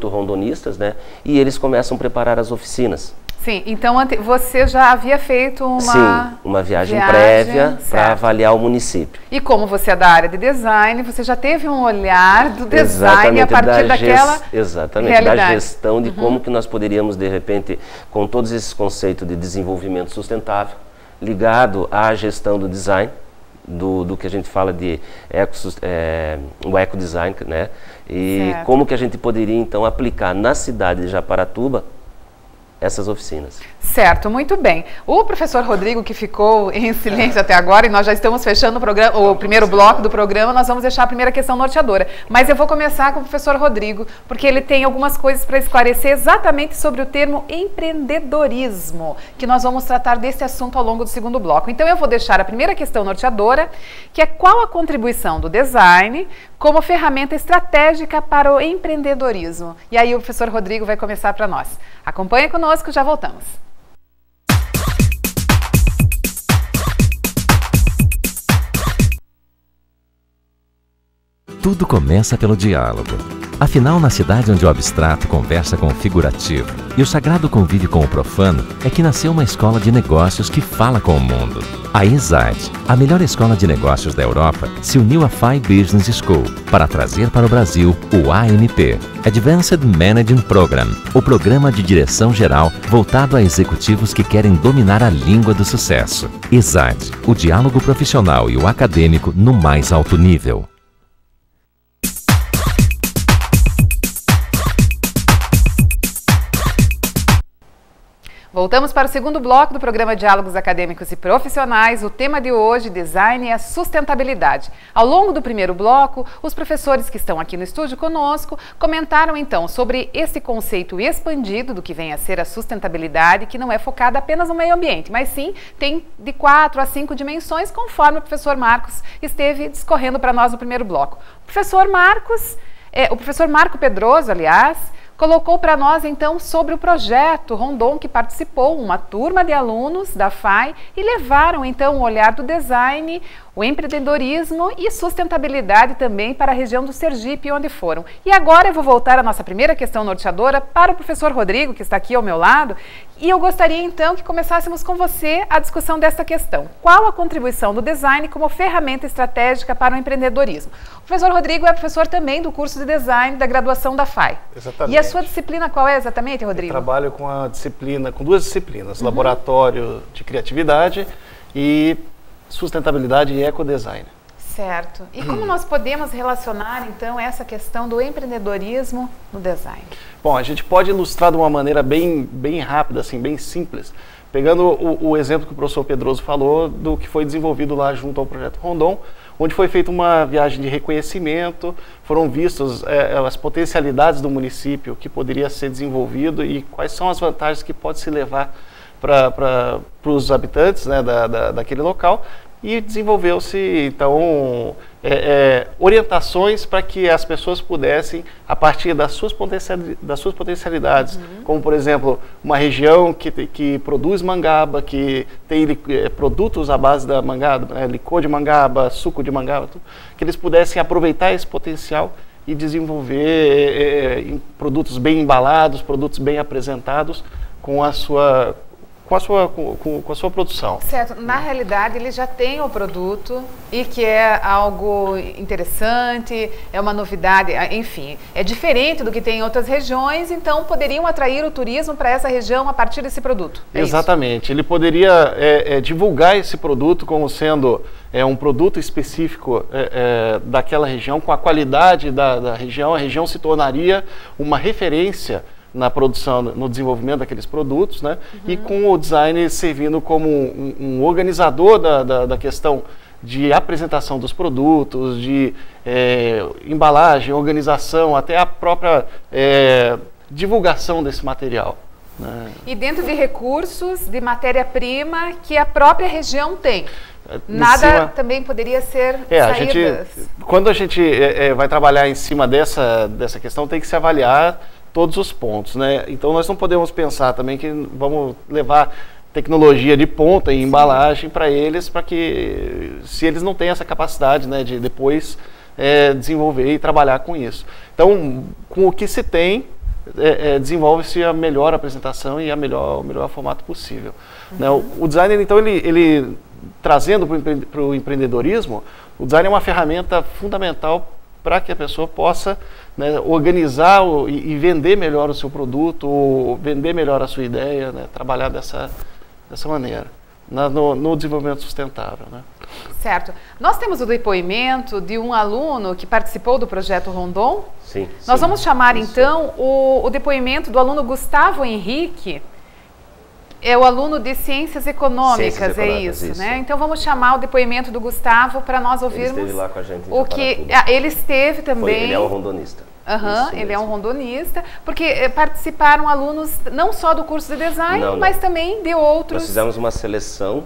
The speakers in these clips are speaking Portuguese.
rondonistas, né? E eles começam a preparar as oficinas. Sim, então você já havia feito uma viagem prévia para avaliar o município. E como você é da área de design, você já teve um olhar do design a partir daquela realidade. Da gestão de como que nós poderíamos, de repente, com todos esses conceitos de desenvolvimento sustentável, ligado à gestão do design, do que a gente fala de o ecodesign, né? E como que a gente poderia, então, aplicar na cidade de Japaratuba essas oficinas. Certo, muito bem. O professor Rodrigo, que ficou em silêncio até agora, e nós já estamos fechando o primeiro bloco do programa, nós vamos deixar a primeira questão norteadora. Mas eu vou começar com o professor Rodrigo, porque ele tem algumas coisas para esclarecer exatamente sobre o termo empreendedorismo, que nós vamos tratar desse assunto ao longo do segundo bloco. Então eu vou deixar a primeira questão norteadora, que é qual a contribuição do design como ferramenta estratégica para o empreendedorismo. E aí o professor Rodrigo vai começar para nós. Acompanhe conosco, já voltamos. Tudo começa pelo diálogo. Afinal, na cidade onde o abstrato conversa com o figurativo e o sagrado convive com o profano, é que nasceu uma escola de negócios que fala com o mundo. A Inside, a melhor escola de negócios da Europa, se uniu à FI Business School para trazer para o Brasil o AMP, Advanced Managing Program, o programa de direção geral voltado a executivos que querem dominar a língua do sucesso. Inside, o diálogo profissional e o acadêmico no mais alto nível. Voltamos para o segundo bloco do programa Diálogos Acadêmicos e Profissionais. O tema de hoje, design e a sustentabilidade. Ao longo do primeiro bloco, os professores que estão aqui no estúdio conosco comentaram então sobre esse conceito expandido do que vem a ser a sustentabilidade, que não é focada apenas no meio ambiente, mas sim tem de 4 a 5 dimensões, conforme o professor Marcos esteve discorrendo para nós no primeiro bloco. O professor Marco Pedroso, aliás, colocou para nós, então, sobre o projeto Rondon, que participou, uma turma de alunos da FAI, e levaram, então, o olhar do design, o empreendedorismo e sustentabilidade também para a região do Sergipe, onde foram. E agora eu vou voltar à nossa primeira questão norteadora para o professor Rodrigo, que está aqui ao meu lado, e eu gostaria, então, que começássemos com você a discussão desta questão. Qual a contribuição do design como ferramenta estratégica para o empreendedorismo? O professor Rodrigo é professor também do curso de design da graduação da FAI. Exatamente. E a sua disciplina qual é exatamente, Rodrigo? Eu trabalho com duas disciplinas, laboratório de criatividade e sustentabilidade e ecodesign. Certo. E como nós podemos relacionar, então, essa questão do empreendedorismo no design? Bom, a gente pode ilustrar de uma maneira bem rápida, assim, bem simples, pegando o exemplo que o professor Pedroso falou do que foi desenvolvido lá junto ao projeto Rondon, onde foi feita uma viagem de reconhecimento, foram vistas as potencialidades do município que poderia ser desenvolvido e quais são as vantagens que pode se levar para os habitantes, né, daquele local, e desenvolveu-se, então, orientações para que as pessoas pudessem, a partir das suas potencialidades, como, por exemplo, uma região que produz mangaba, que tem produtos à base da mangaba, licor de mangaba, suco de mangaba, que eles pudessem aproveitar esse potencial e desenvolver produtos bem embalados, produtos bem apresentados com a sua produção. Certo. Na realidade, ele já tem o produto e que é algo interessante, é uma novidade, enfim, é diferente do que tem em outras regiões, então poderiam atrair o turismo para essa região a partir desse produto. Exatamente. Ele poderia divulgar esse produto como sendo um produto específico daquela região, com a qualidade da região. A região se tornaria uma referência na produção, no desenvolvimento daqueles produtos, né? E com o design servindo como um organizador da questão de apresentação dos produtos, de embalagem, organização, até a própria divulgação desse material, né? E dentro de recursos, de matéria-prima que a própria região tem. Nada também poderia ser saídas. Quando a gente vai trabalhar em cima dessa questão, tem que se avaliar todos os pontos, né? Então nós não podemos pensar também que vamos levar tecnologia de ponta e embalagem para eles, para que, se eles não têm essa capacidade, né, de depois desenvolver e trabalhar com isso. Então, com o que se tem, desenvolve-se a melhor apresentação e o melhor formato possível. Né? O designer, então, ele trazendo para o empreendedorismo, o design é uma ferramenta fundamental para que a pessoa possa, né, organizar e vender melhor o seu produto, ou vender melhor a sua ideia, né, trabalhar dessa maneira, no desenvolvimento sustentável. Né? Certo. Nós temos o depoimento de um aluno que participou do projeto Rondon. Sim. Nós vamos chamar, então, o depoimento do aluno Gustavo Henrique. É o aluno de Ciências Econômicas, é isso, né? Então vamos chamar o depoimento do Gustavo para nós ouvirmos. Ele esteve lá com a gente em o que ele esteve também. Ele é um rondonista. Ele é um rondonista, porque participaram alunos não só do curso de design, mas também de outros. Nós fizemos uma seleção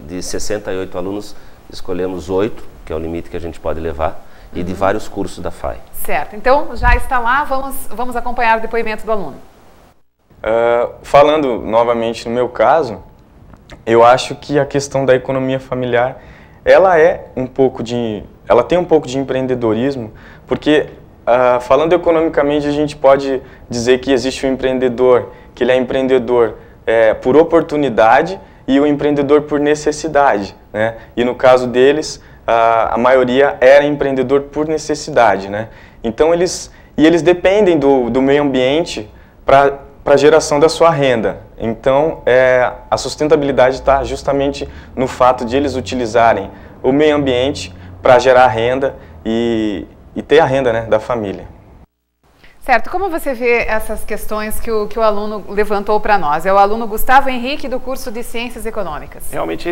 de 68 alunos, escolhemos 8, que é o limite que a gente pode levar, e de vários cursos da FAI. Certo, então já está lá, vamos acompanhar o depoimento do aluno. Falando novamente no meu caso, eu acho que a questão da economia familiar, ela tem um pouco de empreendedorismo, porque falando economicamente a gente pode dizer que existe um empreendedor, que ele é empreendedor por oportunidade e o empreendedor por necessidade, né? E no caso deles, a maioria era empreendedor por necessidade, né? Então eles dependem do meio ambiente para a geração da sua renda. Então, a sustentabilidade está justamente no fato de eles utilizarem o meio ambiente para gerar renda e ter a renda, né, da família. Certo. Como você vê essas questões que o aluno levantou para nós? É o aluno Gustavo Henrique, do curso de Ciências Econômicas. Realmente,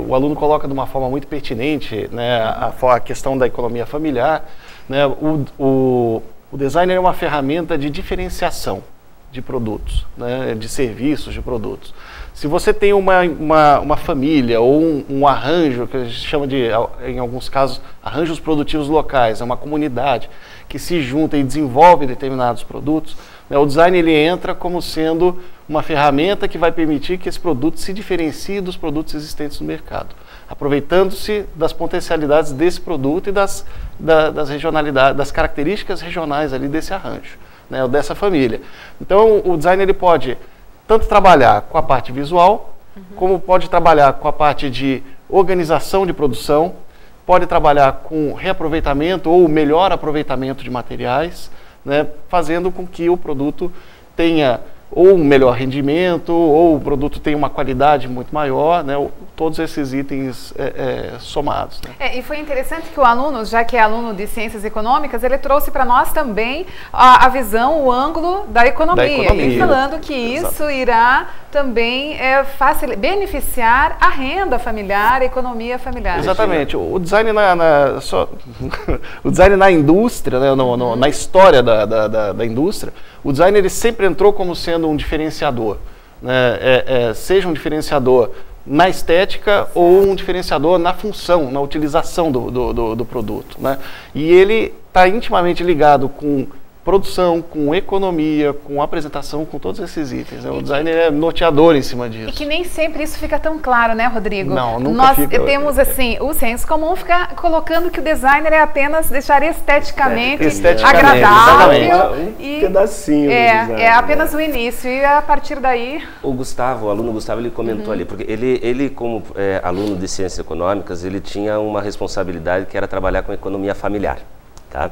o aluno coloca de uma forma muito pertinente, né, a questão da economia familiar. Né, o designer é uma ferramenta de diferenciação de produtos, né, de serviços, de produtos. Se você tem uma família ou um arranjo, que a gente chama de, em alguns casos, arranjos produtivos locais, é uma comunidade que se junta e desenvolve determinados produtos, né, o design ele entra como sendo uma ferramenta que vai permitir que esse produto se diferencie dos produtos existentes no mercado, aproveitando-se das potencialidades desse produto e das regionalidades, das características regionais ali desse arranjo, né, ou dessa família. Então, o design ele pode tanto trabalhar com a parte visual, como pode trabalhar com a parte de organização de produção, pode trabalhar com reaproveitamento ou melhor aproveitamento de materiais, né, fazendo com que o produto tenha ou um melhor rendimento, ou o produto tenha uma qualidade muito maior, né, todos esses itens somados. Né. E foi interessante que o aluno, já que é aluno de Ciências Econômicas, ele trouxe para nós também a visão, o ângulo da economia. E falando que isso irá também beneficiar a renda familiar, a economia familiar. Exatamente. O design o design na indústria, né, na história da indústria, o design ele sempre entrou como sendo um diferenciador, né? Seja um diferenciador na estética ou um diferenciador na função, na utilização do produto, né? E ele está intimamente ligado com produção, com economia, com apresentação, com todos esses itens. Né? O designer é norteador em cima disso. E que nem sempre isso fica tão claro, né, Rodrigo? Não, nunca Nós fica. Temos, assim, o senso comum fica colocando que o designer é apenas deixar esteticamente agradável. Um pedacinho. É apenas o início. E a partir daí... O aluno Gustavo, ele comentou ali, porque ele como aluno de Ciências Econômicas, ele tinha uma responsabilidade que era trabalhar com economia familiar, tá?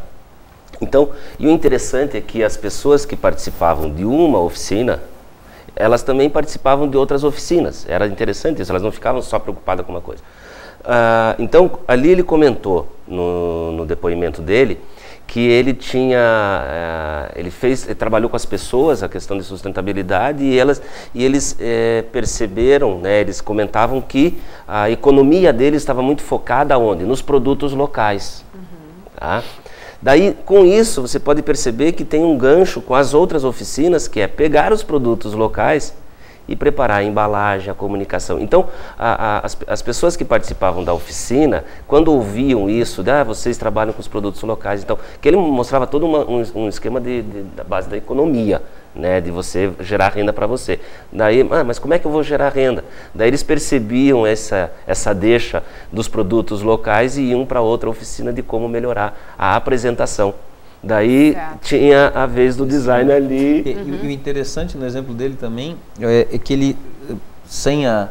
Então, e o interessante é que as pessoas que participavam de uma oficina, elas também participavam de outras oficinas. Era interessante isso, elas não ficavam só preocupadas com uma coisa. Então, ali ele comentou no depoimento dele que ele trabalhou com as pessoas a questão de sustentabilidade e eles perceberam, né, eles comentavam que a economia deles estava muito focada onde? Nos produtos locais. Tá? Daí, com isso, você pode perceber que tem um gancho com as outras oficinas, que é pegar os produtos locais e preparar a embalagem, a comunicação. Então, as pessoas que participavam da oficina, quando ouviam isso, vocês trabalham com os produtos locais, então, que ele mostrava todo um esquema da base da economia, né, de você gerar renda para você. Daí, mas como é que eu vou gerar renda? Daí eles percebiam essa deixa dos produtos locais e iam para outra oficina de como melhorar a apresentação. Daí tinha a vez do design ali. E o interessante no exemplo dele também é que ele, sem a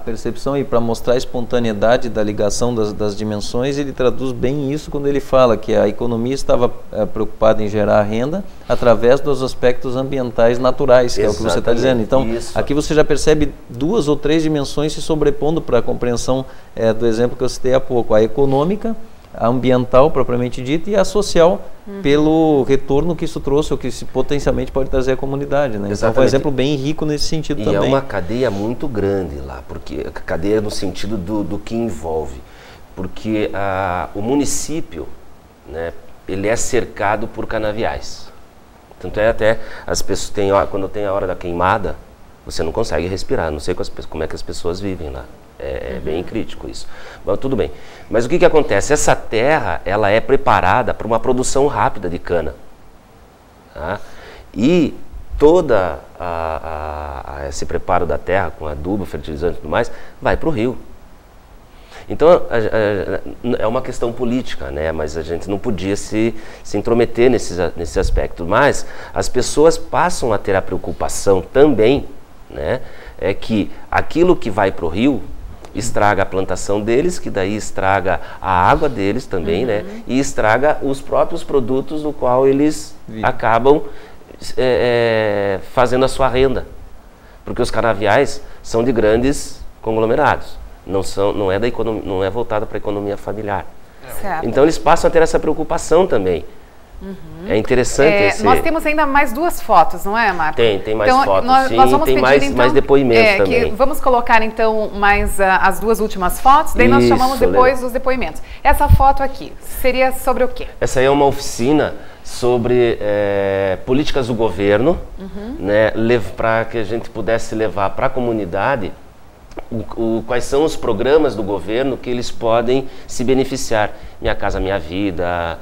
percepção, e para mostrar a espontaneidade da ligação das dimensões, ele traduz bem isso quando ele fala que a economia estava preocupada em gerar renda através dos aspectos ambientais naturais, que é o que você está dizendo. Então, aqui você já percebe 2 ou 3 dimensões se sobrepondo para a compreensão do exemplo que eu citei há pouco. A econômica, a ambiental propriamente dita e a social, pelo retorno que isso trouxe, ou que isso potencialmente pode trazer à comunidade, né? Então foi um exemplo bem rico nesse sentido também. E é uma cadeia muito grande lá, porque cadeia no sentido do que envolve, porque o município, né, ele é cercado por canaviais. Tanto é até as pessoas quando tem a hora da queimada, você não consegue respirar, não sei como é que as pessoas vivem lá. É bem crítico isso. Mas tudo bem. Mas o que acontece? Essa terra, ela é preparada para uma produção rápida de cana. Tá? E toda esse preparo da terra, com adubo, fertilizante e tudo mais, vai para o rio. Então, é uma questão política, né? Mas a gente não podia se intrometer nesse aspecto. Mas as pessoas passam a ter a preocupação também, né? É que aquilo que vai para o rio estraga a plantação deles, que daí estraga a água deles também, né? E estraga os próprios produtos no qual eles acabam fazendo a sua renda. Porque os canaviais são de grandes conglomerados, não é voltado para a economia familiar. Certo. Então eles passam a ter essa preocupação também. É interessante Nós temos ainda mais 2 fotos, não é, Marco? Tem mais fotos, nós vamos tem pedir, mais depoimentos também. Vamos colocar então mais as 2 últimas fotos, daí nós chamamos depois os depoimentos. Essa foto aqui, seria sobre o quê? Essa aí é uma oficina sobre políticas do governo, né, para que a gente pudesse levar para a comunidade quais são os programas do governo que eles podem se beneficiar. Minha Casa Minha Vida,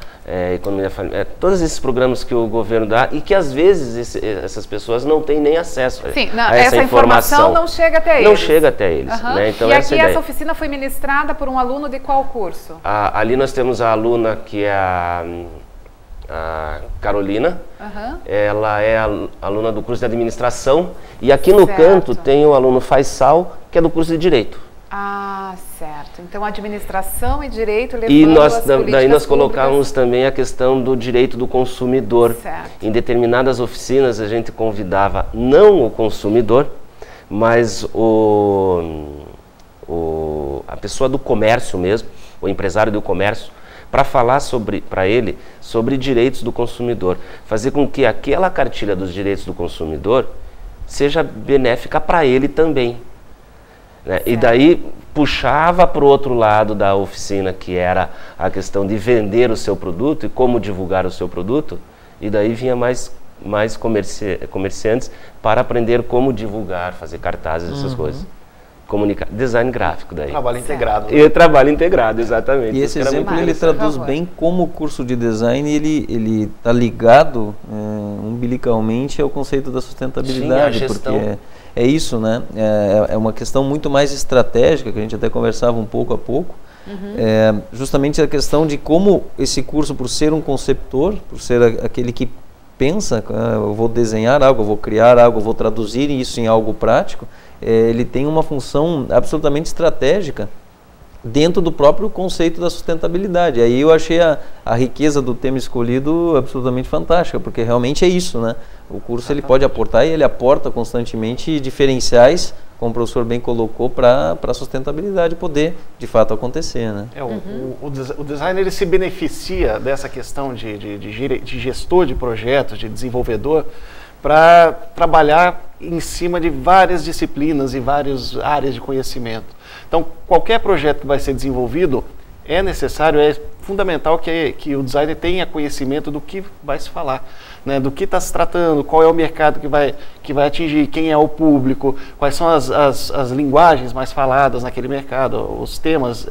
Economia Familiar, todos esses programas que o governo dá e que às vezes essas pessoas não têm nem acesso a essa informação. Não chega até eles. Não chega até eles. Né? Então, e aqui essa oficina foi ministrada por um aluno de qual curso? Ali nós temos a aluna que é a Carolina, ela é aluna do curso de administração, e aqui no canto tem o aluno Faisal, que é do curso de direito. Ah, certo. Então administração e direito levando e daí nós colocamos também a questão do direito do consumidor. Certo. Em determinadas oficinas a gente convidava não o consumidor, mas a pessoa do comércio mesmo, o empresário do comércio, para falar para ele sobre direitos do consumidor, fazer com que aquela cartilha dos direitos do consumidor seja benéfica para ele também. Né? E daí puxava para o outro lado da oficina, que era a questão de vender o seu produto e como divulgar o seu produto, e daí vinha mais comerciantes para aprender como divulgar, fazer cartazes, essas coisas. Design gráfico daí. Trabalho integrado. E trabalho integrado, exatamente. E esse exemplo ele traduz bem como o curso de design ele está ligado umbilicalmente ao conceito da sustentabilidade. Sim, porque é isso, né? É uma questão muito mais estratégica, que a gente até conversava um pouco a pouco. Justamente a questão de como esse curso, por ser um conceptor, por ser aquele que pensa, eu vou desenhar algo, eu vou criar algo, eu vou traduzir isso em algo prático, ele tem uma função absolutamente estratégica dentro do próprio conceito da sustentabilidade. Aí eu achei a riqueza do tema escolhido absolutamente fantástica, porque realmente é isso, né? O curso ele pode aportar, e ele aporta constantemente diferenciais, como o professor bem colocou, para a sustentabilidade poder de fato acontecer, né? O design ele se beneficia dessa questão de gestor de projetos, de desenvolvedor, para trabalhar em cima de várias disciplinas e várias áreas de conhecimento. Então, qualquer projeto que vai ser desenvolvido, é necessário, é fundamental que o designer tenha conhecimento do que vai se falar, né? Do que está se tratando, qual é o mercado que vai atingir, quem é o público, quais são as linguagens mais faladas naquele mercado, os temas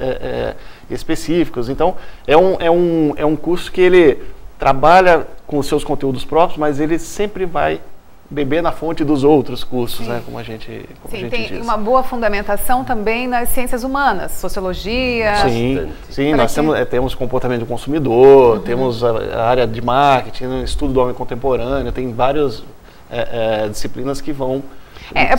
específicos. Então, é um curso que ele trabalha com os seus conteúdos próprios, mas ele sempre vai beber na fonte dos outros cursos, né, como a gente tem diz. Uma boa fundamentação também nas ciências humanas, sociologia. Sim, nós temos comportamento do consumidor, temos a área de marketing, estudo do homem contemporâneo, tem várias disciplinas que vão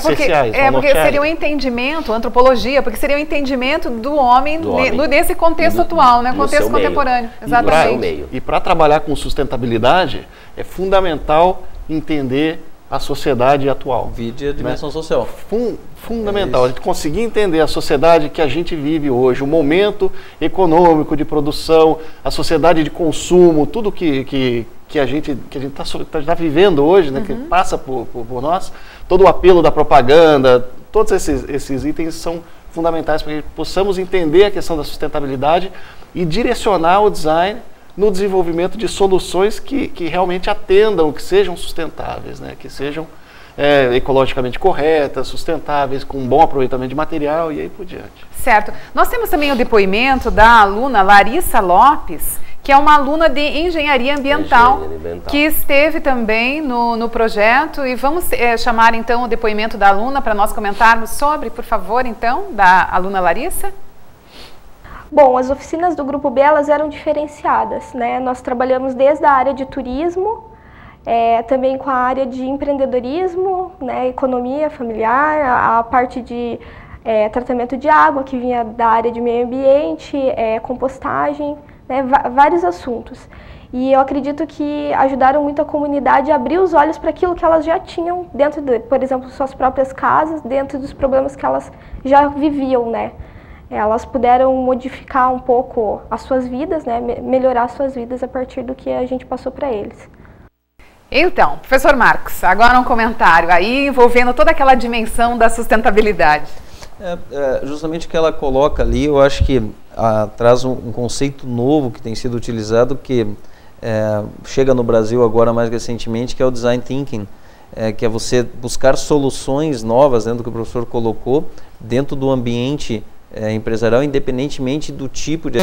porque seria um entendimento, antropologia, porque seria um entendimento do homem nesse contexto atual, né? Contexto contemporâneo. Exatamente. E para trabalhar com sustentabilidade, é fundamental entender a sociedade atual. Vide a dimensão social. Fundamental. A gente conseguir entender a sociedade que a gente vive hoje, o momento econômico de produção, a sociedade de consumo, tudo que a gente está vivendo hoje, né, que passa por nós, todo o apelo da propaganda, todos esses itens são fundamentais para que possamos entender a questão da sustentabilidade e direcionar o design no desenvolvimento de soluções que realmente atendam, que sejam sustentáveis, né, que sejam ecologicamente corretas, sustentáveis, com um bom aproveitamento de material e aí por diante. Certo. Nós temos também o depoimento da aluna Larissa Lopes, que é uma aluna de Engenharia Ambiental, que esteve também no projeto. E vamos chamar, então, o depoimento da aluna para nós comentarmos sobre, por favor, então, da aluna Larissa. Bom, as oficinas do Grupo B, elas eram diferenciadas, né? Nós trabalhamos desde a área de turismo, também com a área de empreendedorismo, né? Economia familiar, a parte de tratamento de água, que vinha da área de meio ambiente, compostagem, né? Vários assuntos. E eu acredito que ajudaram muito a comunidade a abrir os olhos para aquilo que elas já tinham dentro, por exemplo, suas próprias casas, dentro dos problemas que elas já viviam, né? Elas puderam modificar um pouco as suas vidas, né? Melhorar as suas vidas a partir do que a gente passou para eles. Então, professor Marcos, agora um comentário aí envolvendo toda aquela dimensão da sustentabilidade. Justamente o que ela coloca ali, eu acho que traz um conceito novo que tem sido utilizado, que chega no Brasil agora mais recentemente, que é o Design Thinking, que é você buscar soluções novas, dentro do que o professor colocou, dentro do ambiente empresarial, independentemente do tipo de